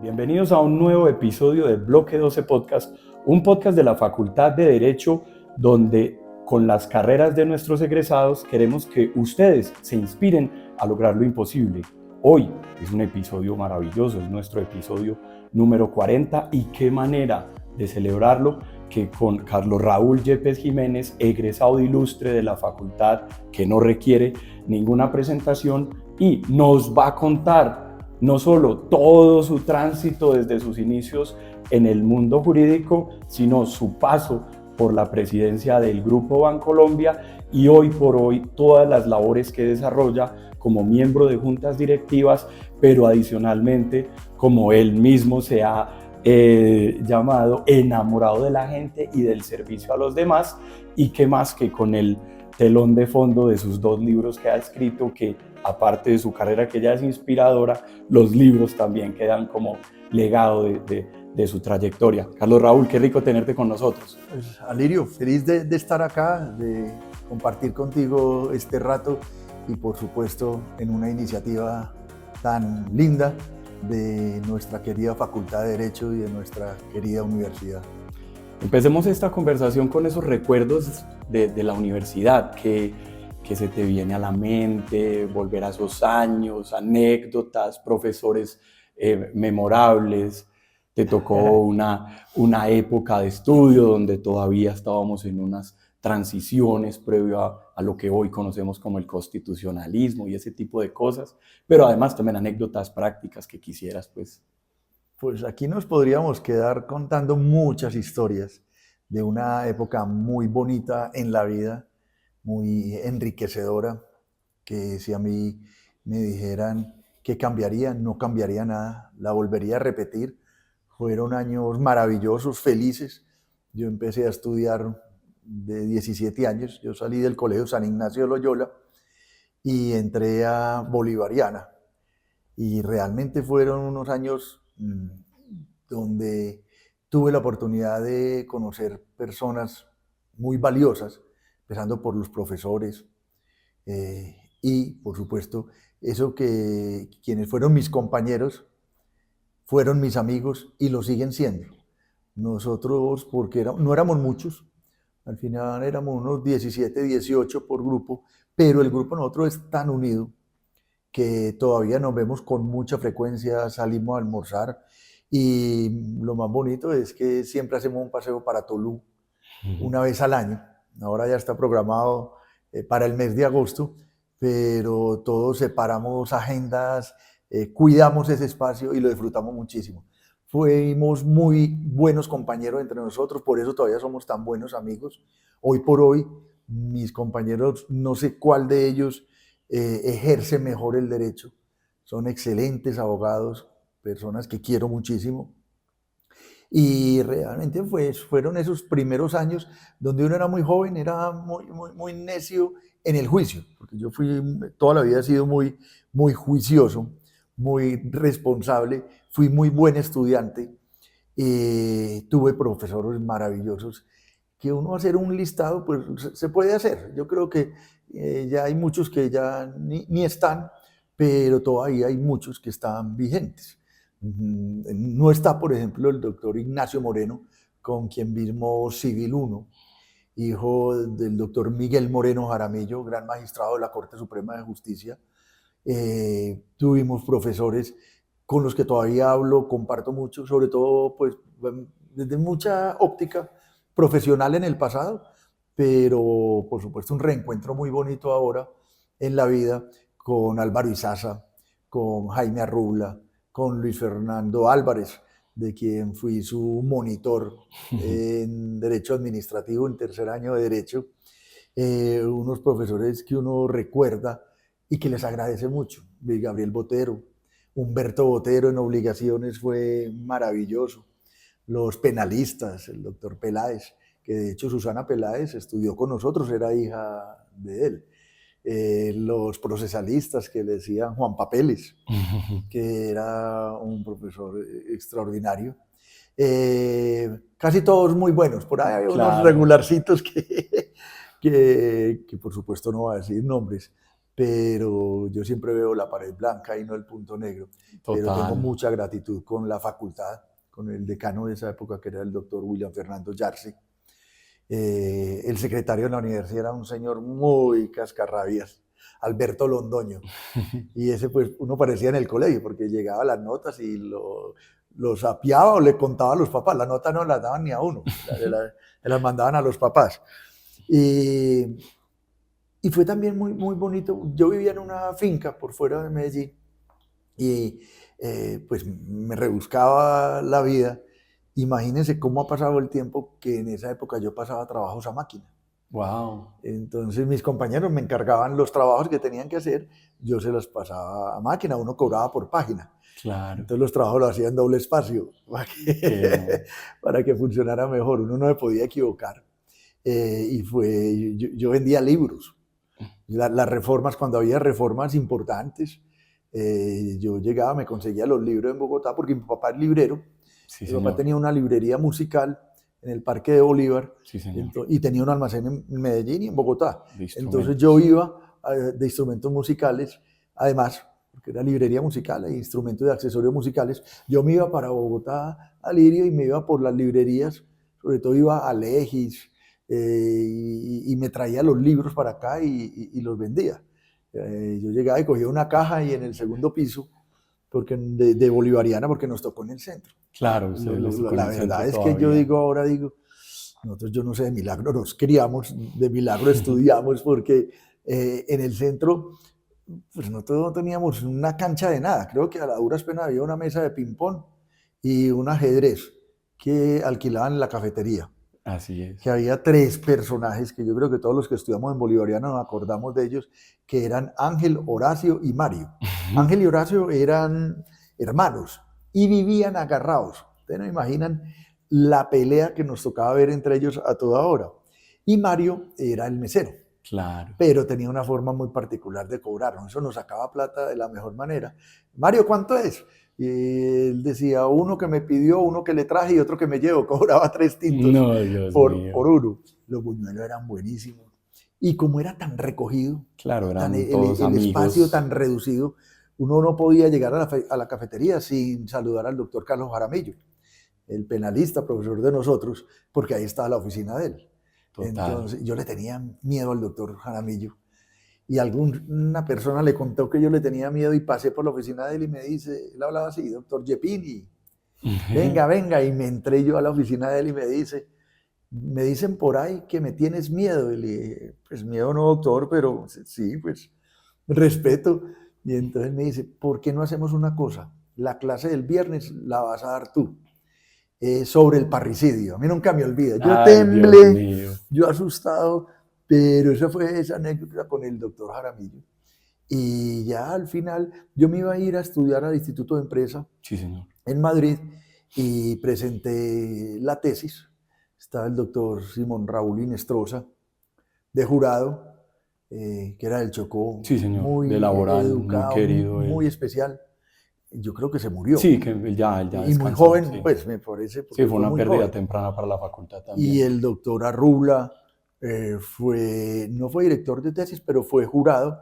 Bienvenidos a un nuevo episodio de Bloque 12 Podcast, un podcast de la Facultad de Derecho donde con las carreras de nuestros egresados queremos que ustedes se inspiren a lograr lo imposible. Hoy es un episodio maravilloso, es nuestro episodio número 40 y qué manera de celebrarlo que con Carlos Raúl Yepes Jiménez, egresado ilustre de la facultad que no requiere ninguna presentación y nos va a contar no solo todo su tránsito desde sus inicios en el mundo jurídico, sino su paso por la presidencia del Grupo Bancolombia y hoy por hoy todas las labores que desarrolla como miembro de juntas directivas, pero adicionalmente como él mismo se ha llamado enamorado de la gente y del servicio a los demás, y qué más que con el telón de fondo de sus 2 libros que ha escrito, que aparte de su carrera que ya es inspiradora, los libros también quedan como legado de su trayectoria. Carlos Raúl, qué rico tenerte con nosotros. Pues, Alirio, feliz de estar acá, de compartir contigo este rato y por supuesto en una iniciativa tan linda de nuestra querida Facultad de Derecho y de nuestra querida universidad. Empecemos esta conversación con esos recuerdos de la universidad que se te viene a la mente, volver a esos años, anécdotas, profesores memorables. Te tocó una época de estudio donde todavía estábamos en unas transiciones previo a lo que hoy conocemos como el constitucionalismo y ese tipo de cosas, pero además también anécdotas prácticas que quisieras, pues. Pues aquí nos podríamos quedar contando muchas historias de una época muy bonita en la vida, muy enriquecedora, que si a mí me dijeran que cambiaría, no cambiaría nada, la volvería a repetir. Fueron años maravillosos, felices. Yo empecé a estudiar de 17 años, yo salí del Colegio San Ignacio de Loyola y entré a Bolivariana. Y realmente fueron unos años donde tuve la oportunidad de conocer personas muy valiosas, empezando por los profesores y, por supuesto, eso que quienes fueron mis compañeros fueron mis amigos y lo siguen siendo. Nosotros, porque no éramos muchos, al final éramos unos 17, 18 por grupo, pero el grupo nosotros es tan unido que todavía nos vemos con mucha frecuencia, salimos a almorzar y lo más bonito es que siempre hacemos un paseo para Tolú una vez al año. Ahora ya está programado para el mes de agosto, pero todos separamos agendas, cuidamos ese espacio y lo disfrutamos muchísimo. Fuimos muy buenos compañeros entre nosotros, por eso todavía somos tan buenos amigos. Hoy por hoy, mis compañeros, no sé cuál de ellos ejerce mejor el derecho. Son excelentes abogados, personas que quiero muchísimo. Y realmente fueron esos primeros años donde uno era muy joven, era muy necio en el juicio, porque yo toda la vida he sido muy juicioso, muy responsable, fui muy buen estudiante, tuve profesores maravillosos, que uno hacer un listado, pues se puede hacer. Yo creo que ya hay muchos que ya ni están, pero todavía hay muchos que están vigentes. No está, por ejemplo, el doctor Ignacio Moreno, con quien vimos Civil 1, hijo del doctor Miguel Moreno Jaramillo, gran magistrado de la Corte Suprema de Justicia. Tuvimos profesores con los que todavía hablo, comparto mucho, sobre todo pues, desde mucha óptica profesional en el pasado, pero por supuesto un reencuentro muy bonito ahora en la vida con Álvaro Izaza, con Jaime Arrubla, con Luis Fernando Álvarez, de quien fui su monitor en Derecho Administrativo en tercer año de Derecho, unos profesores que uno recuerda y que les agradece mucho. Gabriel Botero, Humberto Botero en Obligaciones fue maravilloso. Los penalistas, el doctor Peláez, que de hecho Susana Peláez estudió con nosotros, era hija de él. Los procesalistas que le decían Juan Papeles, que era un profesor extraordinario. Casi todos muy buenos, por ahí hay unos regularcitos que por supuesto no voy a decir nombres, pero yo siempre veo la pared blanca y no el punto negro. Pero tengo Total. mucha gratitud con la facultad, con el decano de esa época, que era el doctor William Fernando Yarse. El secretario de la universidad era un señor muy cascarrabias, Alberto Londoño. Y ese, pues, uno parecía en el colegio, porque llegaba a las notas y lo sapeaba o le contaba a los papás. Las notas no las daban ni a uno, se las mandaban a los papás. Y fue también muy, muy bonito. Yo vivía en una finca por fuera de Medellín y pues me rebuscaba la vida. Imagínense cómo ha pasado el tiempo, que en esa época yo pasaba trabajos a máquina. Wow. Entonces mis compañeros me encargaban los trabajos que tenían que hacer, yo se los pasaba a máquina, uno cobraba por página. Claro. Entonces los trabajos los hacía en doble espacio para que funcionara mejor, uno no me podía equivocar. Yo vendía libros. Las reformas, cuando había reformas importantes, yo llegaba, me conseguía los libros en Bogotá, porque mi papá es librero. Sí, Mi señor. papá tenía una librería musical en el Parque de Bolívar, Sí, señor. y tenía un almacén en Medellín y en Bogotá. De Entonces instrumentos. yo iba de instrumentos musicales, además, porque era librería musical e instrumentos de accesorios musicales, yo me iba para Bogotá a Lirio y me iba por las librerías, sobre todo iba a Legis, y me traía los libros para acá y los vendía. Yo llegaba y cogía una caja y en el segundo piso, porque de Bolivariana, porque nos tocó en el centro. Claro, ustedes les tocó en La el centro verdad es que todavía. ahora digo, nosotros, yo no sé, de milagro nos criamos, de milagro estudiamos, porque en el centro, pues nosotros no teníamos una cancha de nada. Creo que a la duras penas había una mesa de ping-pong y un ajedrez que alquilaban en la cafetería. Así es. Que había 3 personajes que yo creo que todos los que estudiamos en Bolivariano nos acordamos de ellos, que eran Ángel, Horacio y Mario. Ángel y Horacio eran hermanos y vivían agarrados. Ustedes no imaginan la pelea que nos tocaba ver entre ellos a toda hora. Y Mario era el mesero. Claro. Pero tenía una forma muy particular de cobrar. Eso nos sacaba plata de la mejor manera. Mario, ¿cuánto es? Y él decía, uno que me pidió, uno que le traje y otro que me llevo. Cobraba 3 tintos No, Dios por mío. uno. Los buñuelos eran buenísimos. Y como era tan recogido, Claro, eran el espacio tan reducido, uno no podía llegar a la cafetería sin saludar al doctor Carlos Jaramillo, el penalista, profesor de nosotros, porque ahí estaba la oficina de él. Total. Entonces yo le tenía miedo al doctor Jaramillo. Y una persona le contó que yo le tenía miedo y pasé por la oficina de él y me dice, él hablaba así, doctor Yepini, venga, venga. Y me entré yo a la oficina de él y me dicen por ahí que me tienes miedo. Y le dije, pues miedo no, doctor, pero sí, pues respeto. Y entonces me dice, ¿por qué no hacemos una cosa? La clase del viernes la vas a dar tú, sobre el parricidio. A mí nunca me olvida. Yo temblé, yo asustado, pero esa fue esa anécdota con el doctor Jaramillo. Y ya al final yo me iba a ir a estudiar al Instituto de Empresa, sí, señor, en Madrid, y presenté la tesis. Estaba el doctor Simón Raúl Inestrosa de jurado, que era del Chocó, sí, señor, muy de laboral, educado, muy querido, muy especial. Yo creo que se murió. Sí, que él ya y descansó, muy joven, sí. Pues me parece. Sí, fue una muy pérdida joven. temprana para la facultad también. Y el doctor Arrubla no fue director de tesis, pero fue jurado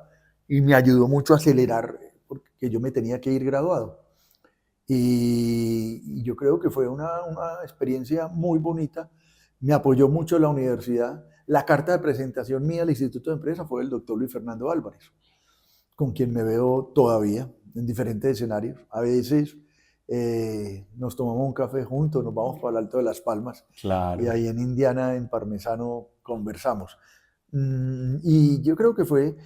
y me ayudó mucho a acelerar, porque yo me tenía que ir graduado. Y yo creo que fue una experiencia muy bonita. Me apoyó mucho la universidad. La carta de presentación mía al Instituto de Empresa fue el doctor Luis Fernando Álvarez, con quien me veo todavía en diferentes escenarios. A veces nos tomamos un café juntos, nos vamos para el Alto de las Palmas, claro, y ahí en Indiana, en Parmesano, conversamos. Y yo creo que fue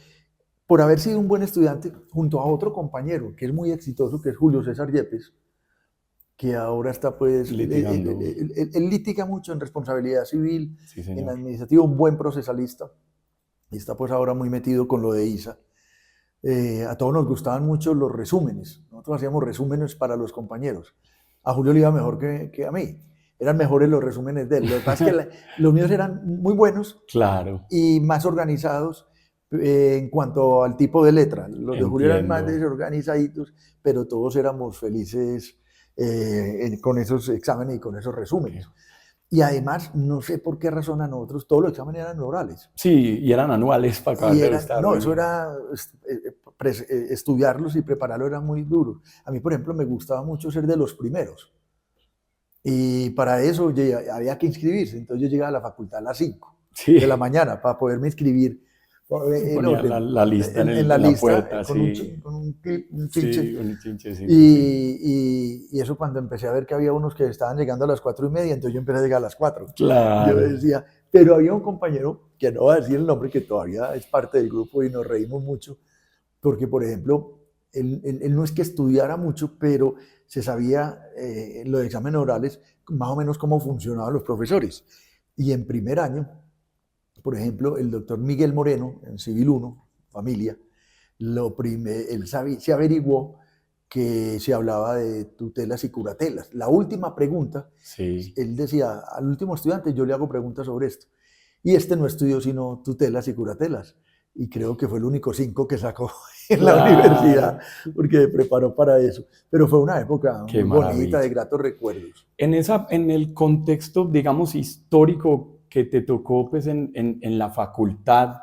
por haber sido un buen estudiante, junto a otro compañero que es muy exitoso, que es Julio César Yepes, que ahora está pues litigando. Él litiga mucho en responsabilidad civil, Sí, señor. en administrativo, un buen procesalista, y está pues ahora muy metido con lo de ISA. A todos nos gustaban mucho los resúmenes. Nosotros hacíamos resúmenes para los compañeros. A Julio le iba mejor que a mí. Eran mejores los resúmenes de él. Lo que pasa es que los míos eran muy buenos, claro, y más organizados en cuanto al tipo de letra. Los de Julio eran más desorganizaditos, pero todos éramos felices con esos exámenes y con esos resúmenes. Y además, no sé por qué razón a nosotros todos los exámenes eran orales. Sí, y eran anuales para acabar Y de eran, estar no, muy eso bien. era, estudiarlos y prepararlos era muy duro. A mí, por ejemplo, me gustaba mucho ser de los primeros. Y para eso había que inscribirse. Entonces yo llegaba a la facultad a las 5 de la Sí, mañana para poderme inscribir y en ponía orden, la lista en la en la lista, puerta, con un, sí, con un clip, un sí, chinche. un chinchecito, sí. Y eso cuando empecé a ver que había unos que estaban llegando a las 4:30, entonces yo empecé a llegar a las 4. Yo Claro, decía, pero había un compañero, que no va a decir el nombre, que todavía es parte del grupo y nos reímos mucho, porque, por ejemplo, él no es que estudiara mucho, pero se sabía los exámenes orales, más o menos cómo funcionaban los profesores. Y en primer año, por ejemplo, el doctor Miguel Moreno, en Civil 1, familia, él se averiguó que se hablaba de tutelas y curatelas. La última pregunta, sí. él decía, al último estudiante yo le hago preguntas sobre esto. Y este no estudió sino tutelas y curatelas. Y creo que fue el único 5 que sacó en la universidad, Claro, porque se preparó para eso. Pero fue una época qué muy bonita, de maravilla. gratos recuerdos. En el contexto, digamos, histórico que te tocó pues, en la facultad,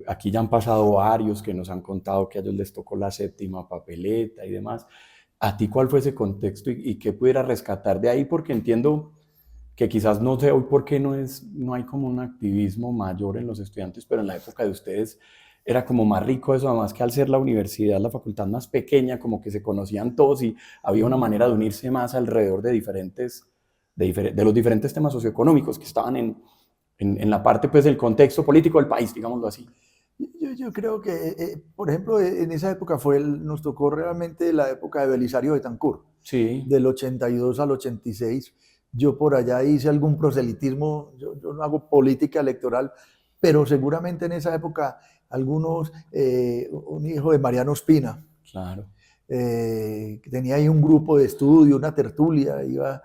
aquí ya han pasado varios que nos han contado que a ellos les tocó la séptima papeleta y demás. ¿A ti cuál fue ese contexto y qué pudiera rescatar de ahí? Porque entiendo que quizás no sé hoy por qué no hay como un activismo mayor en los estudiantes, pero en la época de ustedes era como más rico eso, además que al ser la universidad, la facultad más pequeña, como que se conocían todos y había una manera de unirse más alrededor de los diferentes temas socioeconómicos que estaban en la parte pues del contexto político del país, digámoslo así. Yo creo que, por ejemplo, en esa época nos tocó realmente la época de Belisario Betancur, Sí, del 82 al 86. Yo por allá hice algún proselitismo, yo no hago política electoral, pero seguramente en esa época algunos, un hijo de Mariano Ospina, claro. que tenía ahí un grupo de estudio, una tertulia, iba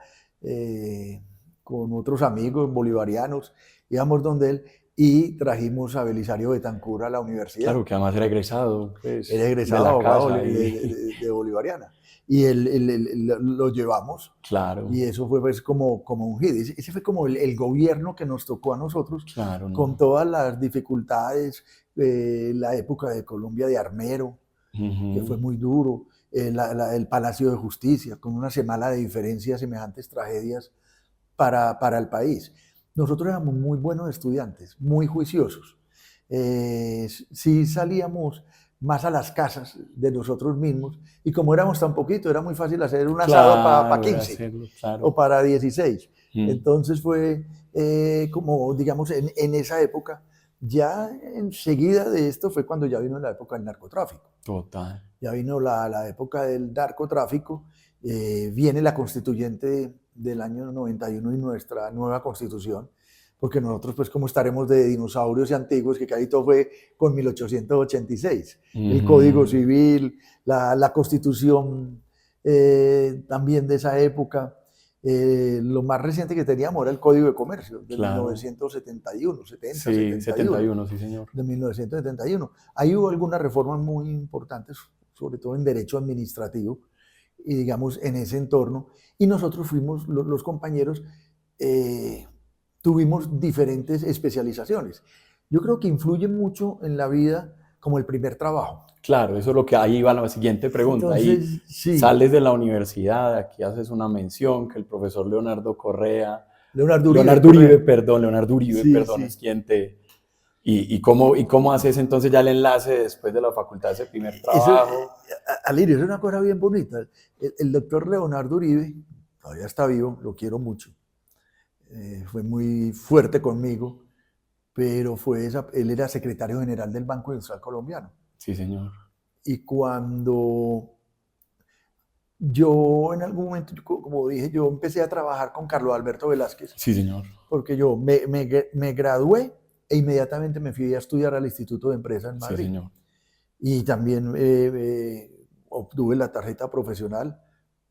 con otros amigos bolivarianos, íbamos donde él y trajimos a Belisario Betancur a la universidad. Claro, que además era egresado Era pues, de egresado la abogado casa y de Bolivariana. Y lo llevamos claro, y eso fue pues como un hit. Ese fue como el gobierno que nos tocó a nosotros claro, con no. todas las dificultades, la época de Colombia de Armero, que fue Ujú. muy duro, el Palacio de Justicia, con una semana de diferencias, semejantes tragedias para el país. Nosotros éramos muy buenos estudiantes, muy juiciosos. Sí salíamos más a las casas de nosotros mismos y como éramos tan poquito, era muy fácil hacer un asado para Claro, era 15 hacerlo, o claro. para 16. Mm, Entonces fue como, digamos, en esa época. Ya enseguida de esto fue cuando ya vino la época del narcotráfico. total. Ya vino la época del narcotráfico, viene la constituyente del año 91 y nuestra nueva constitución, porque nosotros pues como estaremos de dinosaurios y antiguos, que casi todo fue con 1886, el Código Ujú. Civil, la constitución también de esa época. Lo más reciente que teníamos era el Código de Comercio de Claro. 1971, 70, Sí, 71, 71, sí, señor. de 1971. Ahí hubo algunas reformas muy importantes, sobre todo en derecho administrativo, y digamos en ese entorno. Y nosotros fuimos, los compañeros, eh, tuvimos diferentes especializaciones. Yo creo que influye mucho en la vida como el primer trabajo. Claro, eso es lo que ahí va la siguiente pregunta. Ahí Entonces, sí, sales de la universidad, aquí haces una mención que el profesor Leonardo Uribe, correcto. Leonardo Uribe, Sí, perdón, sí. es quien te... y cómo haces entonces ya el enlace después de la facultad, ese primer Eso, trabajo? Alirio, es una cosa bien bonita. El doctor Leonardo Uribe, todavía está vivo, lo quiero mucho. Fue muy fuerte conmigo, pero él era secretario general del Banco Industrial Colombiano. Sí, señor. Y cuando yo en algún momento, como dije, yo empecé a trabajar con Carlos Alberto Velázquez, Sí, señor. porque yo me gradué e inmediatamente me fui a estudiar al Instituto de Empresa en Sí, Madrid. señor. Y también obtuve la tarjeta profesional.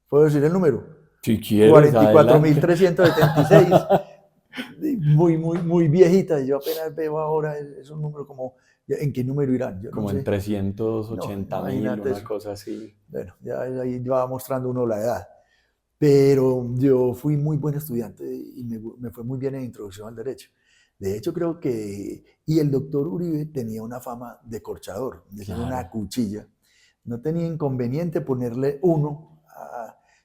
¿Puedo decir el número? Si quieres, adelante. 44.376. Muy viejita. Yo apenas veo ahora esos números como, ¿en qué número irán? Yo no Como en sé. No, 380.000, imagínate una eso. cosa así. Bueno, ya ahí va mostrando uno la edad. Pero yo fui muy buen estudiante y me fue muy bien en introducción al derecho. De hecho, creo que... Y el doctor Uribe tenía una fama de corchador, de ser una Claro. cuchilla. No tenía inconveniente ponerle uno.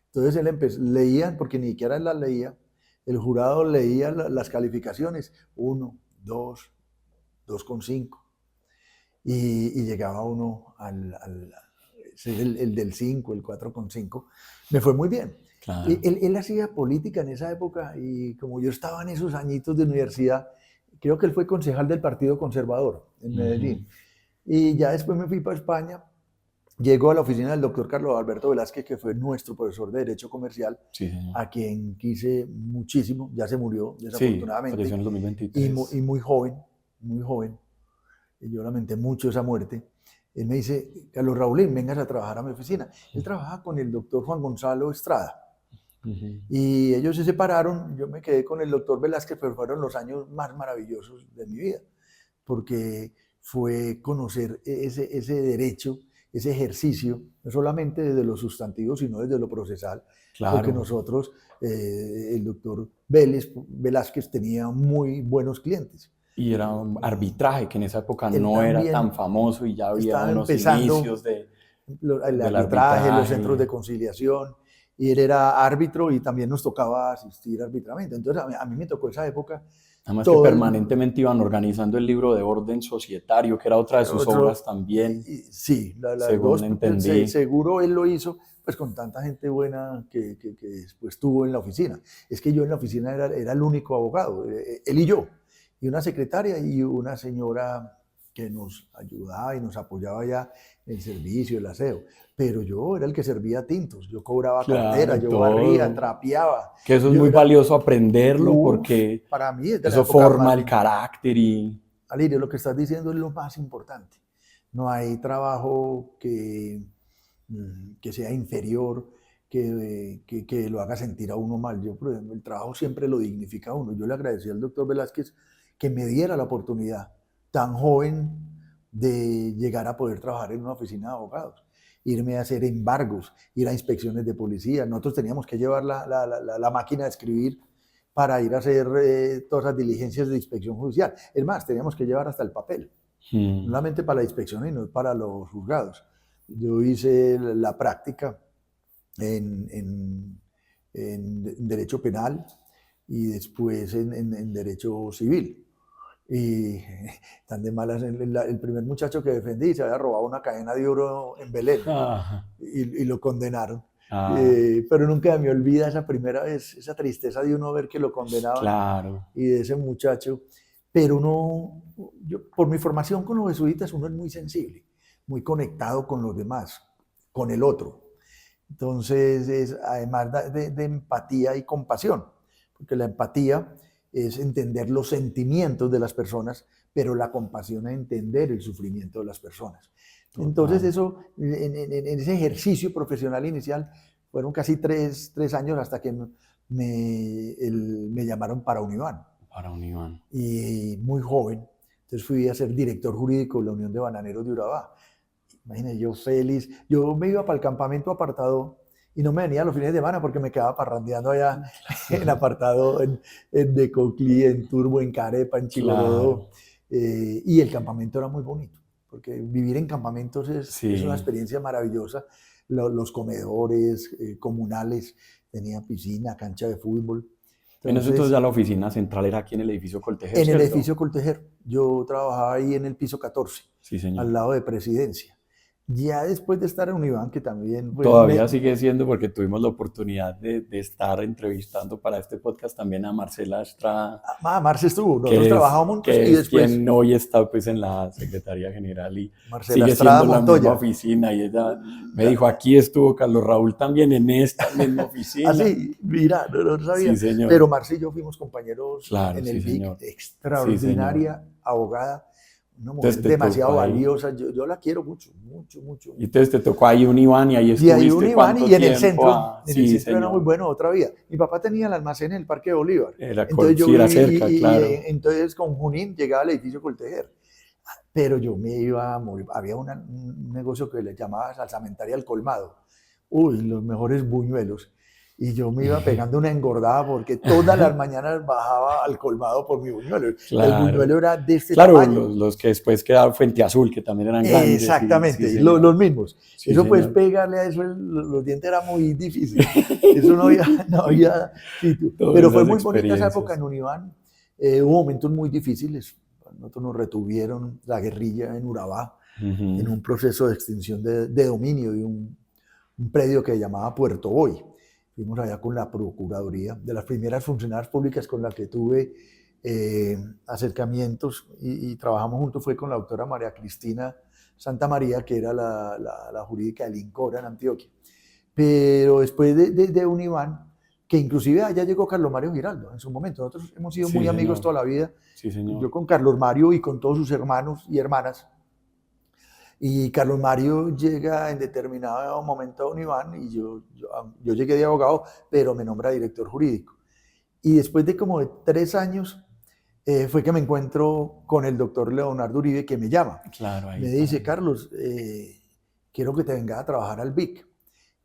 Entonces él leían, porque ni siquiera él las leía, el jurado leía las calificaciones, 1, 2, 2,5. Y llegaba uno el del 5, el 4,5. Me fue muy bien. Claro. Él hacía política en esa época y como yo estaba en esos añitos de universidad, creo que él fue concejal del Partido Conservador en Medellín. Y ya después me fui para España, llego a la oficina del doctor Carlos Alberto Velázquez, que fue nuestro profesor de Derecho Comercial, Sí, señor. a quien quise muchísimo, ya se murió Sí, desafortunadamente, falleció en el 2023. y muy joven, muy joven. Y yo lamenté mucho esa muerte. Él me dice, Carlos Raúlín, vengas a trabajar a mi oficina. Él trabajaba con el doctor Juan Gonzalo Estrada. Y ellos se separaron, yo me quedé con el doctor Velázquez, pero fueron los años más maravillosos de mi vida, porque fue conocer ese derecho, ese ejercicio, no solamente desde lo sustantivo, sino desde lo procesal, porque Claro. nosotros, el doctor Velázquez tenía muy buenos clientes. Y era un arbitraje que en esa época Él no era tan también famoso y ya había estaba unos empezando inicios el del arbitraje, los centros de arbitraje. conciliación, y él era árbitro y también nos tocaba asistir arbitramente. Entonces a mí me tocó esa época Además que todo el... permanentemente iban organizando el libro de orden societario, que era otra de sus obras Otro, también, sí, las según dos, entendí. seguro él lo hizo pues con tanta gente buena que después estuvo en la oficina. Es que yo en la oficina era el único abogado, él y yo, y una secretaria y una señora que nos ayudaba y nos apoyaba ya en el servicio, el aseo. Pero yo era el que servía tintos, yo cobraba cartera, Claro, yo barría, todo. trapeaba. Que eso es Yo muy era, valioso aprenderlo uff, porque para mí es de la eso época forma más el importante. carácter y... Alirio, lo que estás diciendo es lo más importante. No hay trabajo que sea inferior, que lo haga sentir a uno mal. Yo, por ejemplo, el trabajo siempre lo dignifica a uno. Yo le agradecí al doctor Velázquez que me diera la oportunidad tan joven de llegar a poder trabajar en una oficina de abogados, irme a hacer embargos, ir a inspecciones de policía. Nosotros teníamos que llevar la máquina de escribir para ir a hacer todas las diligencias de inspección judicial. Es más, teníamos que llevar hasta el papel, no solamente para la inspección, sino para los juzgados. Yo hice la práctica en, en, en derecho penal y después en derecho civil. Y tan de malas, el primer muchacho que defendí se había robado una cadena de oro en Belén Ah, y lo condenaron. ah, Pero nunca me olvida esa primera vez, esa tristeza de uno ver que lo condenaban claro. y de ese muchacho. Pero uno, yo, por mi formación con los jesuitas, uno es muy sensible, muy conectado con los demás, con el otro. Entonces, es además de empatía y compasión, porque la empatía es entender los sentimientos de las personas, pero la compasión es entender el sufrimiento de las personas. Entonces, Total. eso, en ese ejercicio profesional inicial, fueron casi tres años hasta que me llamaron para Univán, Para un Iván. y muy joven. Entonces fui a ser director jurídico de la Unión de Bananeros de Urabá. Imagínense, yo feliz. Yo me iba para el campamento apartado y no me venía los fines de semana porque me quedaba parrandeando allá en apartado, en Decoclí, en Turbo, en Carepa, en Claro. Chigorodó. Y el campamento era muy bonito, porque vivir en campamentos es una Sí. experiencia maravillosa. Los comedores comunales, tenía piscina, cancha de fútbol. En eso entonces ya Entonces, la oficina central era aquí en el edificio Coltejer, en el ¿cierto? edificio Coltejer, yo trabajaba ahí en el piso 14, Sí, señor. al lado de Presidencia. Ya después de estar en Univán, que también pues, Todavía sigue siendo porque tuvimos la oportunidad de estar entrevistando para este podcast también a Marcela Estrada, Marce estuvo, nosotros trabajamos juntos que y es después quien hoy está pues en la Secretaría General y Marcela sigue Estrada siendo la misma Montoya. oficina. Y ella me dijo, aquí estuvo Carlos Raúl también en esta misma oficina. Así, mira, no Sí, sabía. señor. Pero Marce y yo fuimos compañeros Claro, en sí, el BIC, señor. Sí, señor. extraordinaria abogada, una Entonces mujer te tocó demasiado ahí. valiosa. Yo la quiero mucho, mucho, mucho, Y mucho. entonces te tocó ahí un Iván y ahí Y hay un estuviste Iván cuánto y tiempo. Ah, en el sí, centro era muy señor. bueno, otra vida. Mi papá tenía el almacén en el Parque de Bolívar. Era, Entonces yo sí, era viví, cerca, claro. entonces con Junín llegaba al edificio Coltejer. Pero yo me iba a morir. Había un negocio que le llamaba Salsamentaria al Colmado. Uy, los mejores buñuelos. y yo me iba pegando una engordada porque todas las mañanas bajaba al colmado por mi buñuelo. El Claro. buñuelo era de este Claro, tamaño. los que después quedaban Fuente Azul, que también eran grandes, y sí, Exactamente, señor. los mismos. Sí, Eso pues señor. pegarle a eso los dientes era muy difícil. Eso no había sitio. Todas Pero fue esas muy bonita esa época experiencias. en Univán. Hubo momentos muy difíciles. Nosotros nos retuvieron la guerrilla en Urabá en Ujú. un proceso de extinción de dominio de un predio que se llamaba Puerto Boy. Fuimos allá con la Procuraduría, de las primeras funcionarias públicas con las que tuve acercamientos y trabajamos juntos fue con la doctora María Cristina Santa María, que era la jurídica del INCORA en Antioquia. Pero después de Univán, que inclusive allá llegó Carlos Mario Giraldo en su momento. Nosotros hemos sido Sí, muy amigos señor. toda la vida. Sí, Yo señor. con Carlos Mario y con todos sus hermanos y hermanas. Y Carlos Mario llega en determinado momento a Univán y yo llegué de abogado, pero me nombra director jurídico. Y después de como de 3 años fue que me encuentro con el doctor Leonardo Uribe, que me llama. Claro, ahí Me para dice, mí. Carlos, quiero que te vengas a trabajar al BIC.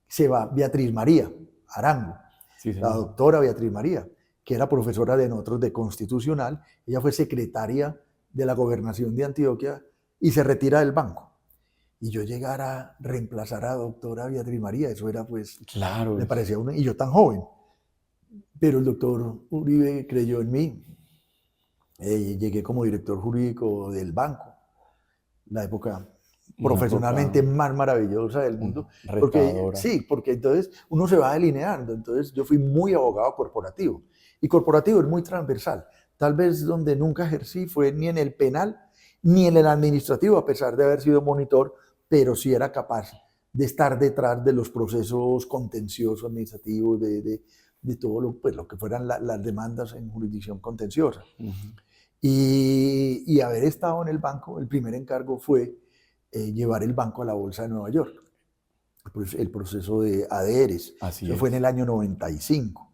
Se va Beatriz María Arango, Sí, la señor. doctora Beatriz María, que era profesora de nosotros de Constitucional. Ella fue secretaria de la Gobernación de Antioquia y se retira del banco. Y yo llegar a reemplazar a la doctora Beatriz María, eso era pues, Claro. me parecía y yo tan joven. Pero el doctor Uribe creyó en mí. Llegué como director jurídico del banco, la época Una época profesionalmente más maravillosa del mundo, porque retadora. sí, porque entonces uno se va delineando, entonces yo fui muy abogado corporativo, y corporativo es muy transversal, tal vez donde nunca ejercí fue ni en el penal, ni en el administrativo, a pesar de haber sido monitor, pero sí era capaz de estar detrás de los procesos contenciosos administrativos, de todo pues, lo que fueran las demandas en jurisdicción contenciosa. Ujú. Y haber estado en el banco, el primer encargo fue llevar el banco a la Bolsa de Nueva York, pues el proceso de ADRs. Así Eso fue en es. el año 95.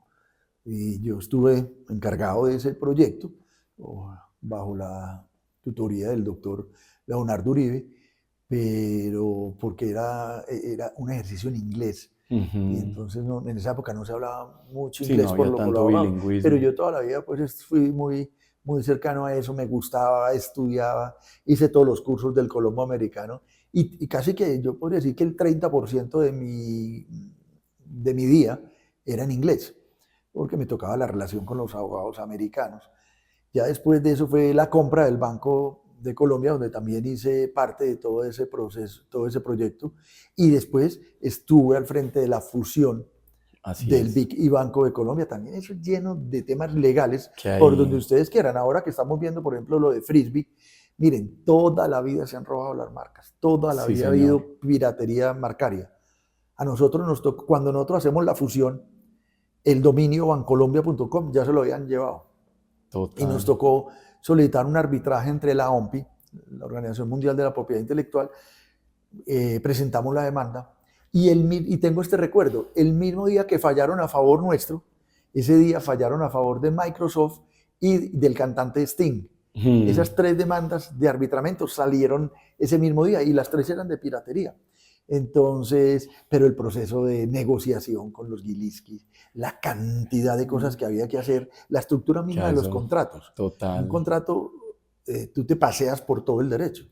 Y yo estuve encargado de ese proyecto bajo la tutoría del doctor Leonardo Uribe, pero porque era un ejercicio en inglés. Y Ujú. entonces en esa época no se hablaba mucho Sí, no inglés por había lo tanto abogado, pero bilingüismo. yo toda la vida pues fui muy cercano a eso, me gustaba, estudiaba, hice todos los cursos del Colombo Americano y casi que yo podría decir que el 30% de mi día era en inglés, porque me tocaba la relación con los abogados americanos. Ya después de eso fue la compra del Banco de Colombia, donde también hice parte de todo ese proceso, todo ese proyecto, y después estuve al frente de la fusión Así del es. BIC y Banco de Colombia, también eso es lleno de temas legales, Que por donde hay, ustedes quieran. Ahora que estamos viendo, por ejemplo, lo de Frisbee, miren, toda la vida se han robado las marcas, toda la sí, vida ha señor. habido piratería marcaria. A nosotros nos tocó, cuando nosotros hacemos la fusión, el dominio bancolombia.com ya se lo habían llevado y nos Total. tocó solicitar un arbitraje entre la OMPI, la Organización Mundial de la Propiedad Intelectual, presentamos la demanda y tengo este recuerdo, el mismo día que fallaron a favor nuestro, ese día fallaron a favor de Microsoft y del cantante Sting. Mm. Esas 3 demandas de arbitramiento salieron ese mismo día y las 3 eran de piratería. Entonces, pero el proceso de negociación con los Gilinski, la cantidad de cosas que había que hacer, la estructura Que misma a de los eso, contratos. Un total. contrato, tú te paseas por todo el derecho,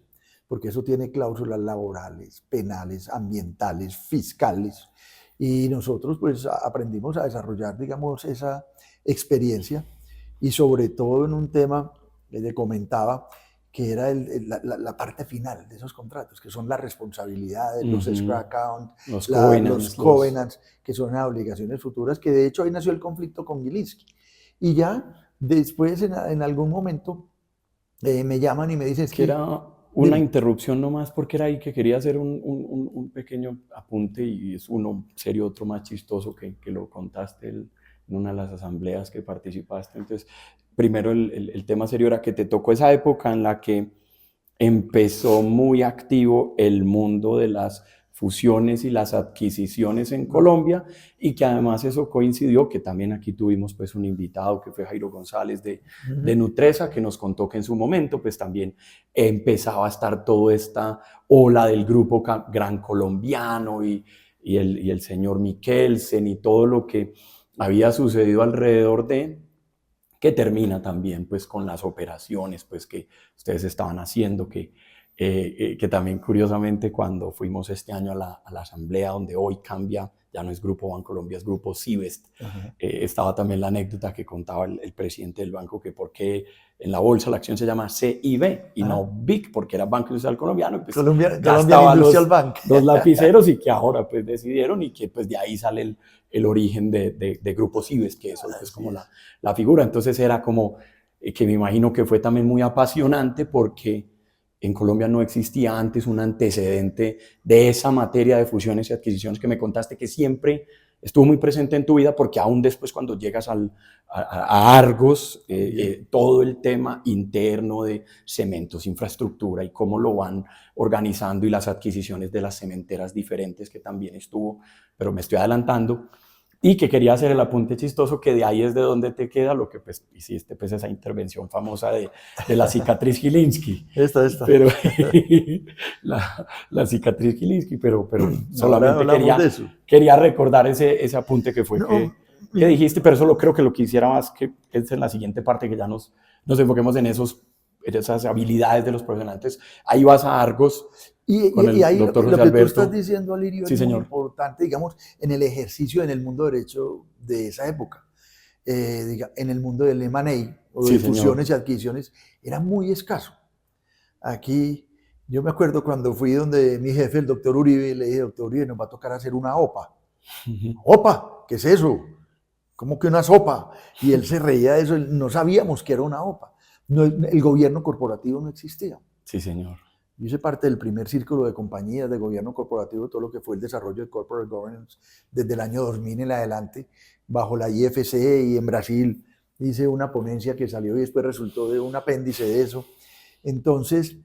porque eso tiene cláusulas laborales, penales, ambientales, fiscales. Y nosotros pues aprendimos a desarrollar, digamos, esa experiencia y sobre todo en un tema que le comentaba, que era la parte final de esos contratos, que son las responsabilidades, los escrow Ujú. accounts, Los los covenants, los... covenants, que son las obligaciones futuras, que de hecho ahí nació el conflicto con Gilinski. Y ya después, en algún momento, me llaman y me dicen, es Que que, era una dime, interrupción nomás porque era ahí que quería hacer un pequeño apunte y es uno serio, otro más chistoso que lo contaste en una de las asambleas que participaste. Entonces, primero el tema serio era que te tocó esa época en la que empezó muy activo el mundo de las fusiones y las adquisiciones en no, Colombia y que además eso coincidió, que también aquí tuvimos pues un invitado que fue Jairo González de Nutresa, que nos contó que en su momento pues también empezaba a estar toda esta ola del grupo Gran Colombiano y el señor Mikkelsen y todo lo que había sucedido alrededor de, que termina también pues con las operaciones pues que ustedes estaban haciendo, que también curiosamente cuando fuimos este año a la asamblea donde hoy cambia, ya no es Grupo Bancolombia, es Grupo Civest, estaba también la anécdota que contaba el presidente del banco que por qué en la bolsa la acción se llama CIB y no BIC porque era Banco Industrial Colombiano, pues Colombian gastaba Industrial Bank. dos lapiceros y que ahora pues decidieron y que pues de ahí sale el origen de Grupo Cibes, que eso es como la figura. Entonces era como que me imagino que fue también muy apasionante porque en Colombia no existía antes un antecedente de esa materia de fusiones y adquisiciones que me contaste que siempre estuvo muy presente en tu vida porque aún después cuando llegas a Argos, todo el tema interno de cementos, infraestructura y cómo lo van organizando y las adquisiciones de las cementeras diferentes que también estuvo, pero me estoy adelantando. Y que quería hacer el apunte chistoso, que de ahí es de donde te queda lo que pues hiciste, pues esa intervención famosa de la cicatriz Gilinski. Esta. Pero la cicatriz Gilinski, pero solamente quería recordar ese apunte que fue que dijiste, pero eso creo que lo quisiera más que es en la siguiente parte, que ya nos enfoquemos en esas habilidades de los profesionales. Ahí vas a Argos. Y ahí lo que tú estás diciendo, Alirio, sí, es muy señor. importante, digamos, en el ejercicio en el mundo derecho de esa época. En el mundo del M&A o de fusiones y adquisiciones era muy escaso. Aquí, yo me acuerdo cuando fui donde mi jefe, el doctor Uribe, le dije, doctor Uribe, nos va a tocar hacer una OPA. ¿OPA? ¿Qué es eso? ¿Cómo que una sopa? Y él se reía de eso, no sabíamos que era una OPA. No, el gobierno corporativo no existía. Sí, señor. Yo hice parte del primer círculo de compañías de gobierno corporativo, todo lo que fue el desarrollo de corporate governance desde el año 2000 en adelante, bajo la IFC, y en Brasil hice una ponencia que salió y después resultó de un apéndice de eso. Entonces,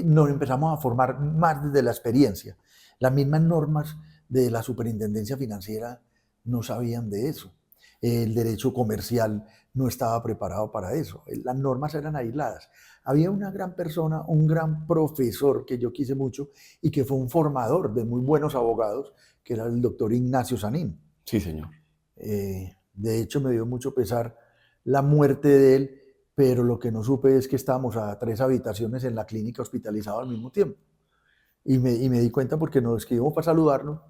nos empezamos a formar más desde la experiencia. Las mismas normas de la superintendencia financiera no sabían de eso. El derecho comercial no estaba preparado para eso. Las normas eran aisladas. Había una gran persona, un gran profesor que yo quise mucho y que fue un formador de muy buenos abogados, que era el doctor Ignacio Sanín. Sí, señor. De hecho, me dio mucho pesar la muerte de él, pero lo que no supe es que estábamos a 3 habitaciones en la clínica hospitalizados al mismo tiempo. Y me di cuenta porque nos escribimos para saludarnos.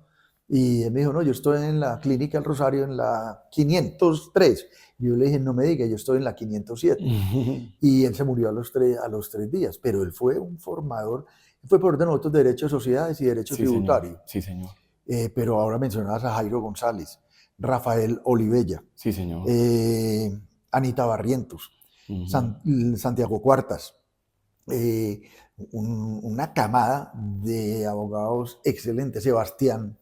Y él me dijo, no, yo estoy en la clínica del Rosario en la 503. Y yo le dije, no me diga, yo estoy en la 507. Y él se murió a los 3 días, pero él fue un formador, fue por de nosotros de Derecho de Sociedades y Derecho Tributario. Sí, señor. Pero ahora mencionabas a Jairo González, Rafael Olivella, sí, señor. Anita Barrientos, Santiago Cuartas, una camada de abogados excelentes, Sebastián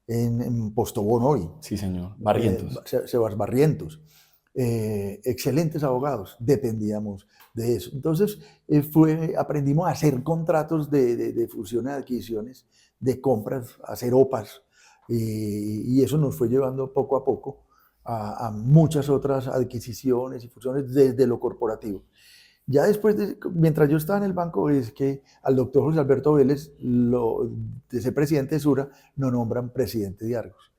en Postobón hoy. Sí, señor. Barrientos. Sebas Barrientos. Excelentes abogados, dependíamos de eso. Entonces, aprendimos a hacer contratos de fusiones y adquisiciones, de compras, a hacer OPAs, y eso nos fue llevando poco a poco a muchas otras adquisiciones y fusiones desde lo corporativo. Ya después, mientras yo estaba en el banco, es que al doctor José Alberto Vélez, de ser presidente de Sura, lo nombran presidente de Argos.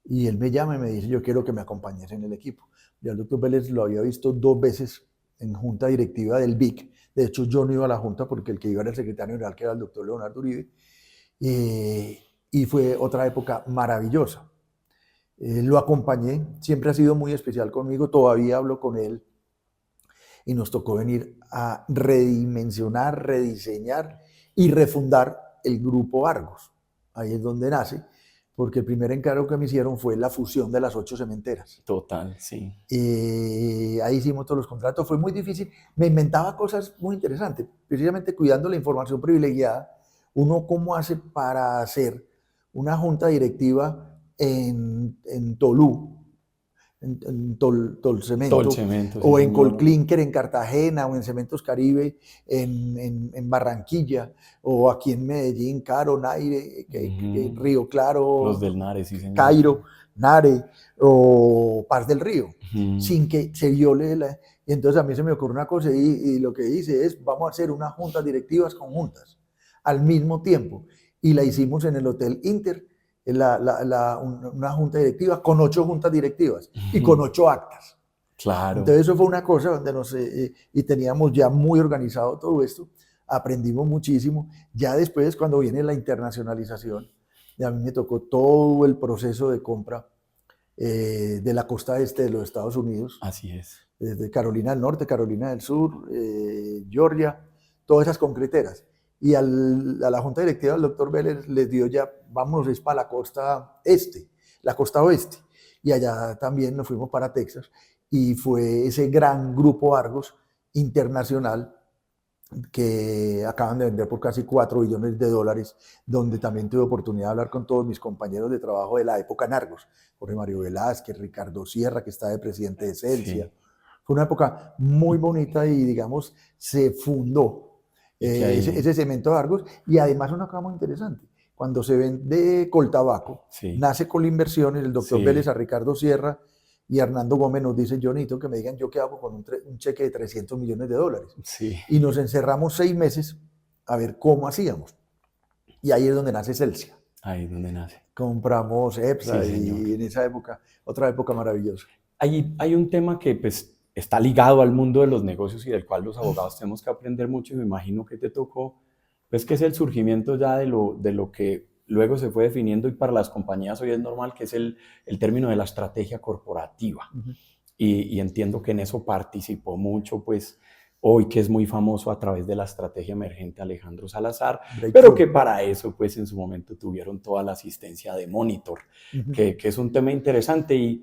Y él me llama y me dice, yo quiero que me acompañes en el equipo. Ya el doctor Vélez lo había visto 2 veces en junta directiva del BIC. De hecho, yo no iba a la junta porque el que iba era el secretario general, que era el doctor Leonardo Uribe. Y fue otra época maravillosa. Lo acompañé, siempre ha sido muy especial conmigo, todavía hablo con él. Y nos tocó venir a redimensionar, rediseñar y refundar el Grupo Argos. Ahí es donde nace, porque el primer encargo que me hicieron fue la fusión de las 8 cementeras. Total, sí. Ahí hicimos todos los contratos, fue muy difícil. Me inventaba cosas muy interesantes, precisamente cuidando la información privilegiada. Uno, ¿cómo hace para hacer una junta directiva en Tolú? En Tolcemento, o en Colclinker en Cartagena, o en Cementos Caribe en Barranquilla, o aquí en Medellín, Caro, Naire, Río Claro, los del Nare, sí, señor. Cairo, Nare, o Paz del Río, sin que se viole y entonces a mí se me ocurrió una cosa y lo que hice es, vamos a hacer unas juntas directivas conjuntas al mismo tiempo. y la hicimos en el Hotel Inter, una junta directiva con 8 juntas directivas y con 8 actas. Claro. Entonces eso fue una cosa donde y teníamos ya muy organizado todo esto, aprendimos muchísimo. Ya después, cuando viene la internacionalización, a mí me tocó todo el proceso de compra de la costa este de los Estados Unidos. Así es. Desde Carolina del Norte, Carolina del Sur, Georgia, todas esas concreteras. Y a la junta directiva del doctor Vélez les dio ya, vámonos para la costa este, la costa oeste. Y allá también nos fuimos para Texas. Y fue ese gran grupo Argos internacional que acaban de vender por casi $4 billones, donde también tuve oportunidad de hablar con todos mis compañeros de trabajo de la época en Argos, Jorge Mario Velázquez, Ricardo Sierra, que está de presidente de Celsia. Sí. Fue una época muy bonita y, digamos, se fundó ese cemento de Argos. Y además una cosa muy interesante, cuando se vende Coltabaco, sí, nace Colinversiones, el doctor Vélez a Ricardo Sierra y Hernando Gómez nos dice, yo necesito que me digan yo qué hago con un cheque de $300 millones. Sí. Y nos encerramos 6 meses a ver cómo hacíamos. Y ahí es donde nace Celsia. Ahí es donde nace. Compramos EPSA Sí, y en esa época, otra época maravillosa. Hay un tema que pues está ligado al mundo de los negocios y del cual los abogados tenemos que aprender mucho, y me imagino que te tocó, pues que es el surgimiento ya de lo que luego se fue definiendo, y para las compañías hoy es normal, que es el término de la estrategia corporativa. Uh-huh. Y entiendo que en eso participó mucho, pues, hoy que es muy famoso a través de la estrategia emergente Alejandro Salazar, pero que para eso, pues, en su momento tuvieron toda la asistencia de Monitor, uh-huh, que es un tema interesante.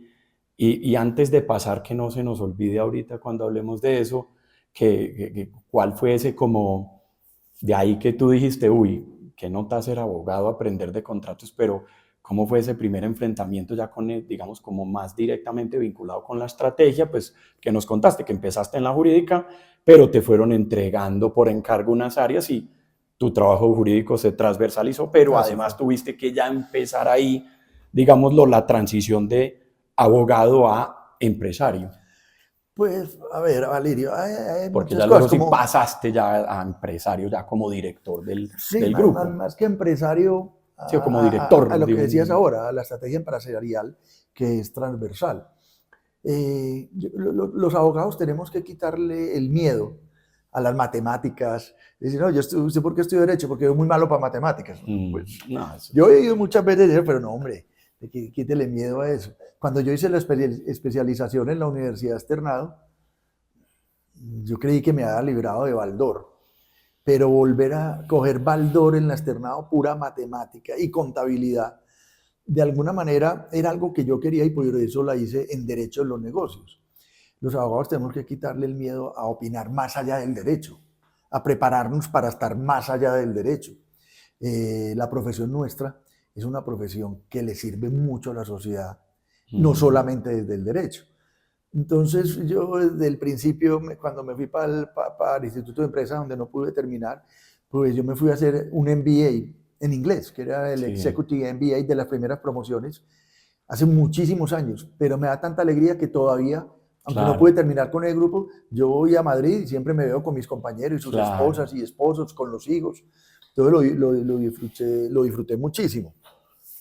Y antes de pasar, que no se nos olvide ahorita cuando hablemos de eso, ¿cuál fue ese como, de ahí que tú dijiste, uy, qué nota ser abogado, aprender de contratos, pero cómo fue ese primer enfrentamiento ya con, digamos, como más directamente vinculado con la estrategia? Pues que nos contaste que empezaste en la jurídica, pero te fueron entregando por encargo unas áreas y tu trabajo jurídico se transversalizó, pero además tuviste que ya empezar ahí, digámoslo, la transición de abogado a empresario. Pues, a ver, Valerio, hay porque muchas ya luego cosas. sí pasaste ya a empresario, ya como director del grupo. Más que empresario, sí, como director. A lo que decías ahora, a la estrategia empresarial, que es transversal. Los abogados tenemos que quitarle el miedo a las matemáticas. Decir, no, ¿usted por qué estudio Derecho? Porque yo muy malo para matemáticas. Pues, no, yo he ido muchas veces, pero no, hombre, quítele miedo a eso. Cuando yo hice la especialización en la Universidad Externado, yo creí que me había librado de Baldor, pero volver a coger Baldor en la Externado, pura matemática y contabilidad, de alguna manera era algo que yo quería, y por eso la hice en Derecho de los Negocios. Los abogados tenemos que quitarle el miedo a opinar más allá del derecho, a prepararnos para estar más allá del derecho. La profesión nuestra es una profesión que le sirve mucho a la sociedad, no solamente desde el derecho. Entonces yo desde el principio, cuando me fui para el Instituto de Empresa, donde no pude terminar, pues yo me fui a hacer un MBA en inglés, que era el Executive MBA de las primeras promociones, hace muchísimos años, pero me da tanta alegría que todavía, aunque no pude terminar con el grupo, yo voy a Madrid y siempre me veo con mis compañeros y sus esposas y esposos, con los hijos. Entonces lo disfruté muchísimo.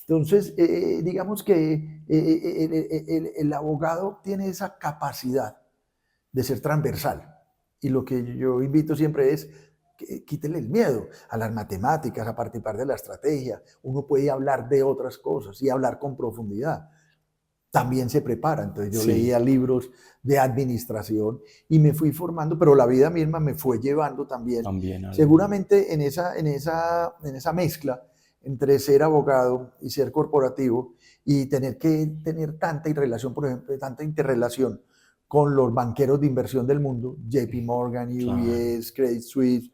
Entonces, digamos que el abogado tiene esa capacidad de ser transversal. Y lo que yo invito siempre es que quítele el miedo a las matemáticas, a participar de la estrategia. Uno puede hablar de otras cosas y hablar con profundidad. También se prepara. Entonces yo leía libros de administración y me fui formando, pero la vida misma me fue llevando también seguramente en esa mezcla entre ser abogado y ser corporativo, y tener que tener tanta interrelación, por ejemplo, tanta interrelación con los banqueros de inversión del mundo, JP Morgan, UBS, Credit Suisse.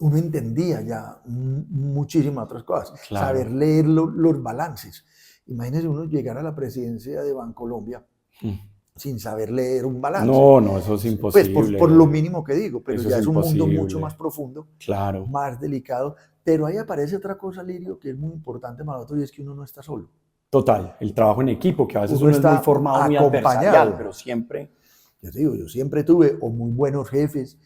Uno entendía ya muchísimas otras cosas, saber leer los balances. Imagínese uno llegar a la presidencia de Bancolombia sin saber leer un balance. No, eso es imposible. Pues por lo mínimo que digo, pero eso ya es un mundo mucho más profundo, más delicado. Pero ahí aparece otra cosa, Lirio, que es muy importante para nosotros, y es que uno no está solo. Total, el trabajo en equipo, que a veces uno está muy formado, muy adversarial, pero siempre... Yo te digo, yo siempre tuve o muy buenos jefes,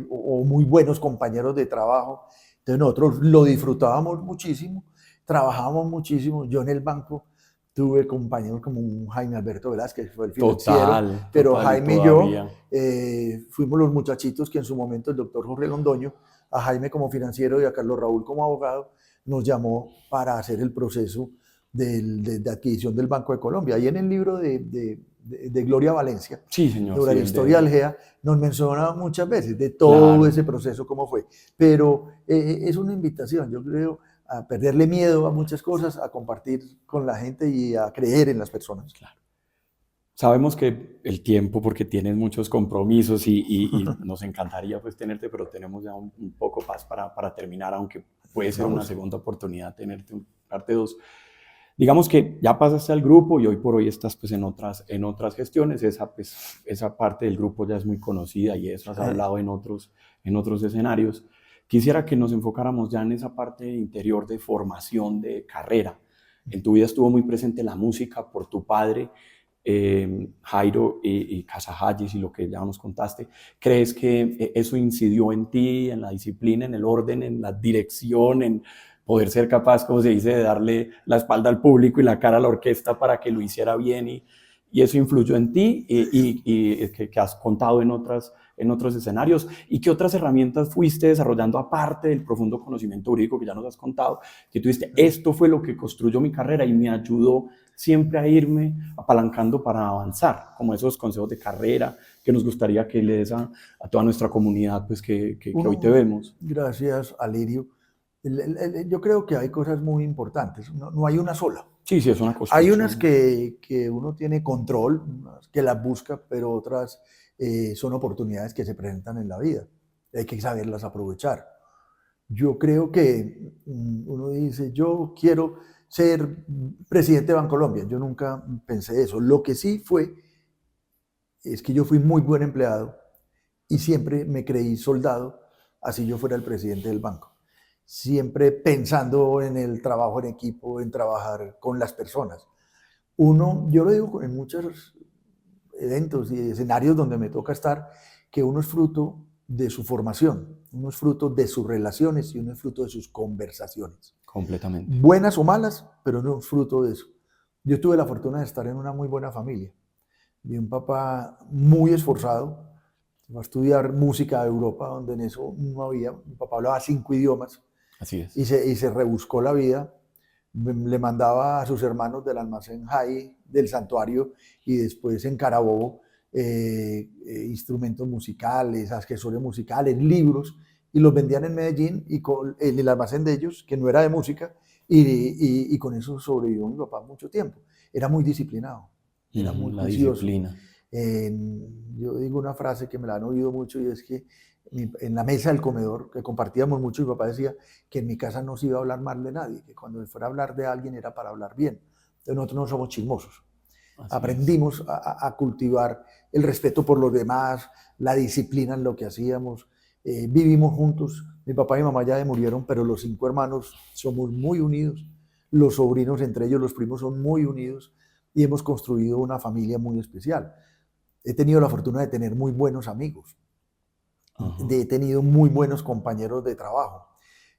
o muy buenos compañeros de trabajo. Entonces nosotros lo disfrutábamos muchísimo, trabajábamos muchísimo. Yo en el banco tuve compañeros como un Jaime Alberto Velázquez, que fue el financiero, pero Total, y Jaime y yo todavía. fuimos los muchachitos que en su momento el doctor Jorge Londoño, a Jaime como financiero y a Carlos Raúl como abogado, nos llamó para hacer el proceso de adquisición del Banco de Colombia. Y en el libro de Gloria Valencia, Sí, señor, sobre sí, la el historia de... del GEA, nos mencionaba muchas veces de todo Claro. ese proceso, cómo fue. Pero es una invitación, yo creo, a perderle miedo a muchas cosas, a compartir con la gente y a creer en las personas. Claro. Sabemos que el tiempo, porque tienes muchos compromisos y nos encantaría pues tenerte, pero tenemos ya un poco más para terminar, aunque puede ser una Vamos. segunda oportunidad tenerte en parte 2. Digamos que ya pasaste al grupo y hoy por hoy estás pues en otras gestiones, esa parte del grupo ya es muy conocida y eso has hablado en otros escenarios. Quisiera que nos enfocáramos ya en esa parte interior de formación, de carrera. En tu vida estuvo muy presente la música por tu padre, Jairo y Casajayis y lo que ya nos contaste. ¿Crees que eso incidió en ti, en la disciplina, en el orden, en la dirección, en poder ser capaz, como se dice, de darle la espalda al público y la cara a la orquesta para que lo hiciera bien y eso influyó en ti y que has contado en otros escenarios? ¿Y qué otras herramientas fuiste desarrollando aparte del profundo conocimiento jurídico que ya nos has contado? Que tú dijiste, esto fue lo que construyó mi carrera y me ayudó siempre a irme apalancando para avanzar, como esos consejos de carrera que nos gustaría que le des a toda nuestra comunidad pues que hoy te vemos. Gracias, Alirio. Yo creo que hay cosas muy importantes, no hay una sola. Sí, sí, es una Hay construcción. unas que uno tiene control, que las busca, pero otras son oportunidades que se presentan en la vida. Hay que saberlas aprovechar. Yo creo que uno dice, yo quiero ser presidente de Bancolombia. Yo nunca pensé eso. Lo que sí es que yo fui muy buen empleado y siempre me creí soldado, así yo fuera el presidente del banco. Siempre pensando en el trabajo en equipo, en trabajar con las personas. Yo lo digo en muchos eventos y escenarios donde me toca estar, que uno es fruto de su formación, uno es fruto de sus relaciones y uno es fruto de sus conversaciones. Completamente. Buenas o malas, pero uno es fruto de eso. Yo tuve la fortuna de estar en una muy buena familia, de un papá muy esforzado, fue a estudiar música de Europa, donde en eso no había. Mi papá hablaba 5 idiomas. Así es. Y se rebuscó la vida. Le mandaba a sus hermanos del almacén Jai, del santuario, y después en Carabobo, instrumentos musicales, accesorios musicales, libros, y los vendían en Medellín y con el almacén de ellos, que no era de música, y con eso sobrevivió mi papá mucho tiempo. Era muy disciplinado, era muy La juicioso. disciplina. Yo digo una frase que me la han oído mucho y es que en la mesa del comedor, que compartíamos mucho, mi papá decía que en mi casa no se iba a hablar mal de nadie, que cuando fuera a hablar de alguien era para hablar bien. Entonces nosotros no somos chismosos. Así Aprendimos a cultivar el respeto por los demás, la disciplina en lo que hacíamos. Vivimos juntos. Mi papá y mi mamá ya murieron, pero los 5 hermanos somos muy unidos. Los sobrinos, entre ellos los primos, son muy unidos y hemos construido una familia muy especial. He tenido la fortuna de tener muy buenos amigos. He tenido muy buenos compañeros de trabajo.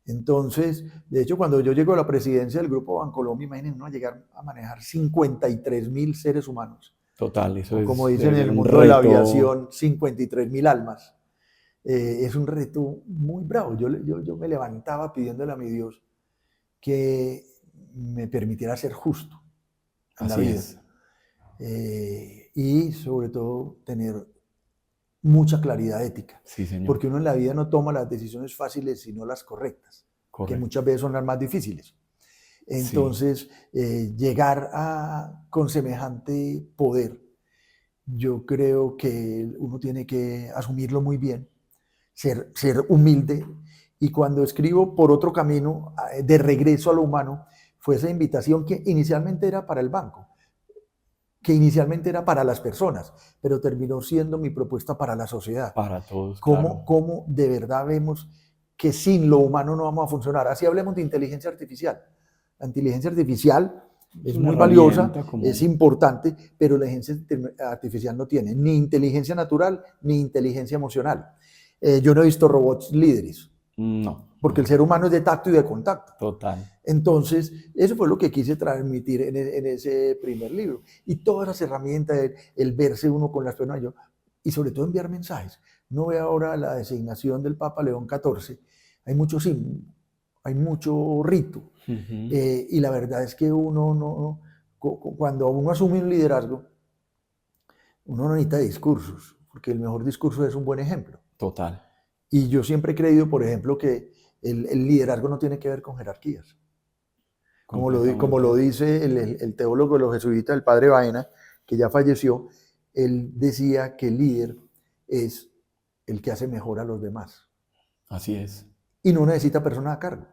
Entonces, de hecho, cuando yo llego a la presidencia del Grupo Bancolombia, imagínense, ¿no? Llegar a manejar 53.000 seres humanos. Total, eso o es. Como dicen en el mundo reto. de la aviación, 53.000 almas. Es un reto muy bravo. Yo me levantaba pidiéndole a mi Dios que me permitiera ser justo en la vida. Y sobre todo tener mucha claridad ética. Sí, señor. Porque uno en la vida no toma las decisiones fáciles, sino las correctas, que muchas veces son las más difíciles. Entonces, llegar con semejante poder, yo creo que uno tiene que asumirlo muy bien, ser humilde. Y cuando escribo Por otro camino, de regreso a lo humano, fue esa invitación que inicialmente era para el banco, que inicialmente era para las personas, pero terminó siendo mi propuesta para la sociedad. Para todos, ¿Cómo, claro. ¿Cómo de verdad vemos que sin lo humano no vamos a funcionar? Así hablemos de inteligencia artificial. La inteligencia artificial es muy valiosa, es importante, pero la inteligencia artificial no tiene ni inteligencia natural ni inteligencia emocional. Yo no he visto robots líderes. No. porque el ser humano es de tacto y de contacto. Total. Entonces, eso fue lo que quise transmitir en ese primer libro. Y todas las herramientas, el verse uno con las personas, y sobre todo enviar mensajes. No ve ahora la designación del Papa León XIV, hay mucho símbolo, hay mucho rito, y la verdad es que cuando uno asume un liderazgo, uno no necesita discursos, porque el mejor discurso es un buen ejemplo. Total. Y yo siempre he creído, por ejemplo, que el liderazgo no tiene que ver con jerarquías. Como lo dice el teólogo de los jesuitas, el padre Baena, que ya falleció, él decía que el líder es el que hace mejor a los demás. Así es. Y no necesita personas a cargo.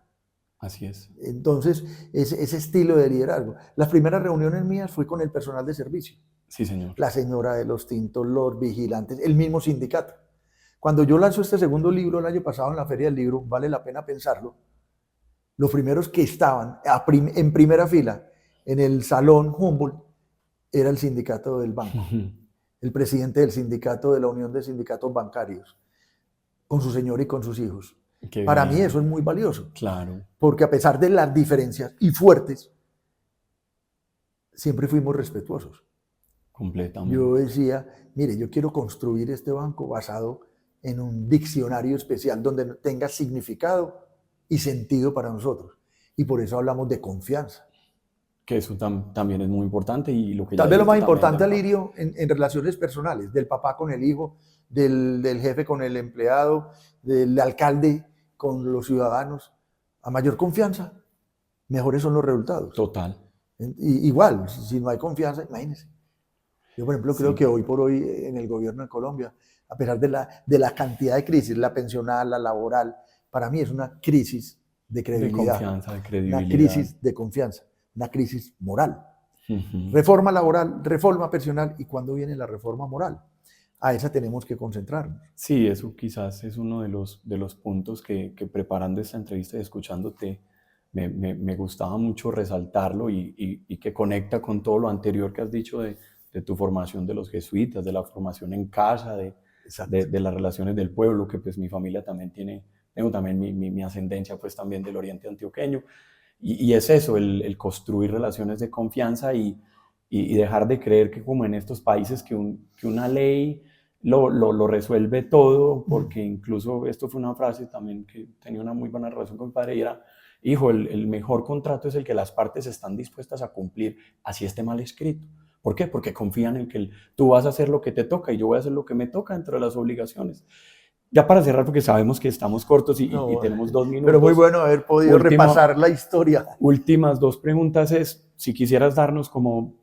Así es. Entonces, ese estilo de liderazgo. Las primeras reuniones mías fue con el personal de servicio. Sí, señor. La señora de los tintos, los vigilantes, el mismo sindicato. Cuando yo lanzo este segundo libro el año pasado en la Feria del Libro, vale la pena pensarlo, los primeros que estaban en primera fila en el Salón Humboldt era el sindicato del banco, el presidente del sindicato de la Unión de Sindicatos Bancarios, con su señora y con sus hijos. Para mí eso es muy valioso. Claro. Porque a pesar de las diferencias y fuertes, siempre fuimos respetuosos. Completamente. Yo decía, mire, yo quiero construir este banco basado en un diccionario especial donde tenga significado y sentido para nosotros. Y por eso hablamos de confianza. Que eso también es muy importante. Y lo que tal vez lo más importante, Alirio, en relaciones personales, del papá con el hijo, del jefe con el empleado, del alcalde con los ciudadanos. A mayor confianza, mejores son los resultados. Total. Igual, si no hay confianza, imagínense. Yo, por ejemplo, creo que hoy por hoy en el gobierno de Colombia, a pesar de la cantidad de crisis, la pensional, la laboral, para mí es una crisis de credibilidad. De confianza, de credibilidad. Una crisis de confianza, una crisis moral. Reforma laboral, reforma pensional, ¿y cuándo viene la reforma moral? A esa tenemos que concentrarnos. Sí, eso quizás es uno de los puntos que preparando esta entrevista y escuchándote, me gustaba mucho resaltarlo y que conecta con todo lo anterior que has dicho de tu formación de los jesuitas, de la formación en casa, de las relaciones del pueblo, que pues mi familia también tengo también mi ascendencia pues también del oriente antioqueño, y es eso, el construir relaciones de confianza y dejar de creer que como en estos países que una ley lo resuelve todo, porque incluso esto fue una frase también que tenía una muy buena relación con mi padre, y era, hijo, el mejor contrato es el que las partes están dispuestas a cumplir, así esté mal escrito. ¿Por qué? Porque confían en que tú vas a hacer lo que te toca y yo voy a hacer lo que me toca dentro de las obligaciones. Ya para cerrar, porque sabemos que estamos cortos y tenemos 2 minutos. Pero muy bueno haber podido repasar la historia. Últimas 2 preguntas es, si quisieras darnos como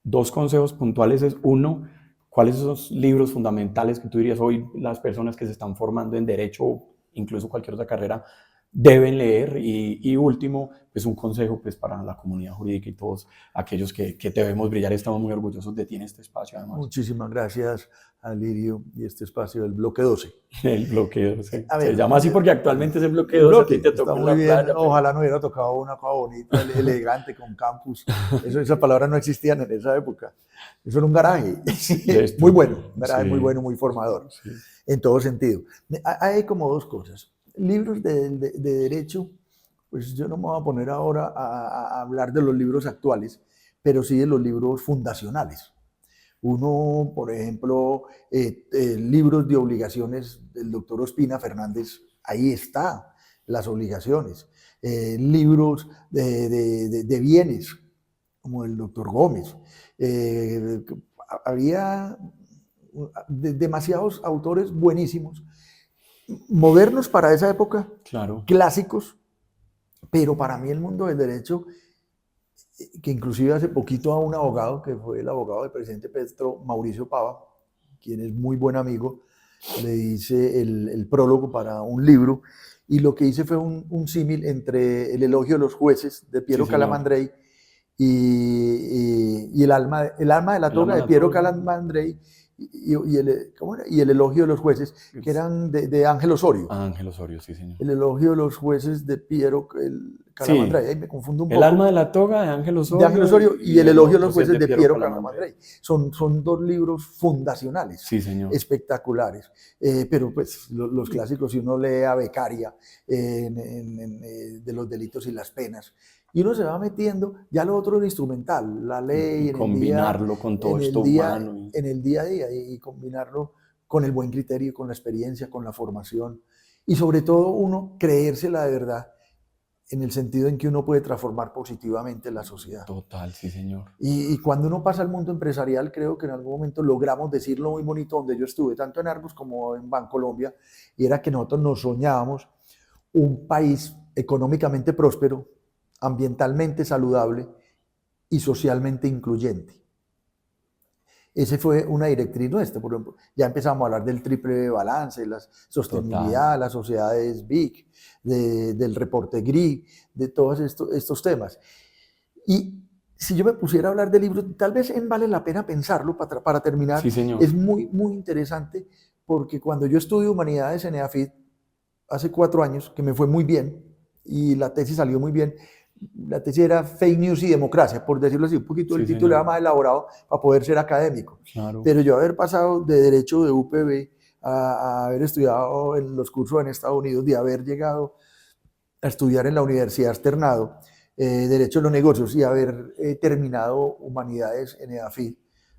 2 consejos puntuales, es uno, ¿cuáles son los libros fundamentales que tú dirías hoy las personas que se están formando en Derecho o incluso cualquier otra carrera deben leer? Y último, pues un consejo pues para la comunidad jurídica y todos aquellos que te vemos brillar. Estamos muy orgullosos de ti en este espacio, además. Muchísimas gracias, Alirio, y este espacio del Bloque 12. El Bloque 12. Se llama así porque actualmente es el Bloque 12. A ti te tocó muy bien. Playa, ojalá no hubiera tocado una cosa bonita, elegante, con campus. Esas palabras no existían en esa época. Eso era un garaje. Muy bueno, un garaje muy bueno, muy formador, en todo sentido. Hay como 2 cosas. Libros de derecho, pues yo no me voy a poner ahora a hablar de los libros actuales, pero sí de los libros fundacionales. Uno, por ejemplo, libros de obligaciones del doctor Ospina Fernández, ahí está las obligaciones. Libros de bienes, como el doctor Gómez. Había demasiados autores buenísimos, modernos para esa época, claro, clásicos, pero para mí el mundo del derecho, que inclusive hace poquito a un abogado, que fue el abogado del presidente Petro, Mauricio Pava, quien es muy buen amigo, le hice el prólogo para un libro, y lo que hice fue un símil entre el elogio de los jueces de Piero Calamandrei y el alma de la toga de Piero Calamandrei, ¿cómo era? Y el elogio de los jueces, que eran de Ángel Osorio. Ángel Osorio, sí, señor. El elogio de los jueces de Piero Calamandrei. Ahí me confundo un poco. El alma de la toga de Ángel Osorio. De Ángel Osorio y el elogio de los jueces de Piero Calamandrei. Son dos libros fundacionales, sí, señor. Espectaculares. Pero pues los clásicos, si uno lee a Beccaria de los delitos y las penas, y uno se va metiendo, ya lo otro es instrumental, la ley, combinarlo con todo esto humano. En el día a día y combinarlo con el buen criterio, con la experiencia, con la formación y sobre todo uno creérsela de verdad en el sentido en que uno puede transformar positivamente la sociedad. Total, sí, señor. Y cuando uno pasa al mundo empresarial, creo que en algún momento logramos decirlo muy bonito donde yo estuve, tanto en Arbus como en Bancolombia, y era que nosotros nos soñábamos un país económicamente próspero, ambientalmente saludable y socialmente incluyente. Esa fue una directriz nuestra. Por ejemplo, ya empezamos a hablar del triple balance, la sostenibilidad, total, las sociedades BIC, del reporte GRI, de todos estos temas. Y si yo me pusiera a hablar de libros, tal vez vale la pena pensarlo para terminar. Sí, señor. Es muy, muy interesante porque cuando yo estudio humanidades en EAFIT hace 4 años, que me fue muy bien y la tesis salió muy bien, la tesis era Fake News y Democracia, por decirlo así, un poquito, el título era más elaborado para poder ser académico. Claro. Pero yo haber pasado de Derecho de UPB a haber estudiado en los cursos en Estados Unidos, de haber llegado a estudiar en la Universidad Externado, Derecho de los Negocios y haber terminado Humanidades en EAFIT,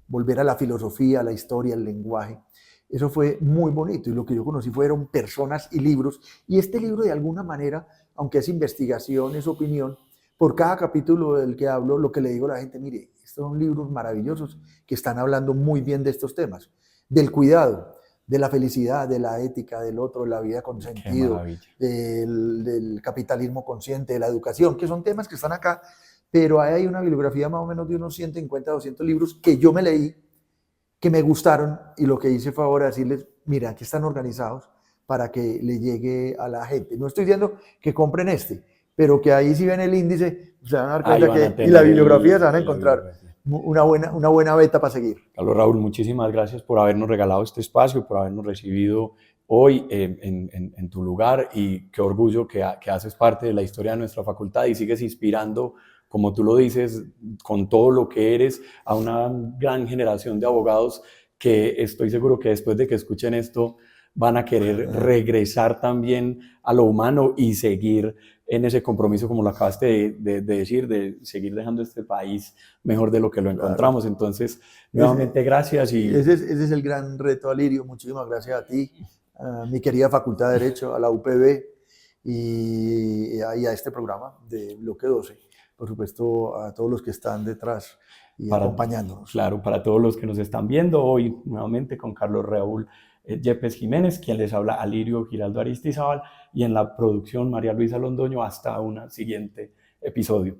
volver a la filosofía, a la historia, al lenguaje. Eso fue muy bonito y lo que yo conocí fueron personas y libros. Y este libro de alguna manera, aunque es investigación, es opinión, por cada capítulo del que hablo, lo que le digo a la gente, mire, estos son libros maravillosos que están hablando muy bien de estos temas, del cuidado, de la felicidad, de la ética, del otro, de la vida con sentido, del capitalismo consciente, de la educación, que son temas que están acá, pero ahí hay una bibliografía más o menos de unos 150, 200 libros que yo me leí, que me gustaron, y lo que hice fue ahora decirles, mira, aquí están organizados para que le llegue a la gente. No estoy diciendo que compren este, pero que ahí si ven el índice, se van a dar cuenta que y la bibliografía se van a encontrar una buena beta para seguir. Carlos Raúl, muchísimas gracias por habernos regalado este espacio, por habernos recibido hoy en tu lugar, y qué orgullo que haces parte de la historia de nuestra facultad y sigues inspirando, como tú lo dices, con todo lo que eres, a una gran generación de abogados que estoy seguro que después de que escuchen esto van a querer regresar también a lo humano y seguir en ese compromiso, como lo acabaste de decir, de seguir dejando este país mejor de lo que lo encontramos. Entonces, nuevamente, gracias. Ese es el gran reto, Alirio. Muchísimas gracias a ti, a mi querida Facultad de Derecho, a la UPB y a este programa de Bloque 12. Por supuesto, a todos los que están detrás y acompañándonos. Claro, para todos los que nos están viendo hoy, nuevamente con Carlos Raúl Yepes Jiménez, quien les habla, Alirio Giraldo Aristizábal, y en la producción María Luisa Londoño. Hasta un siguiente episodio.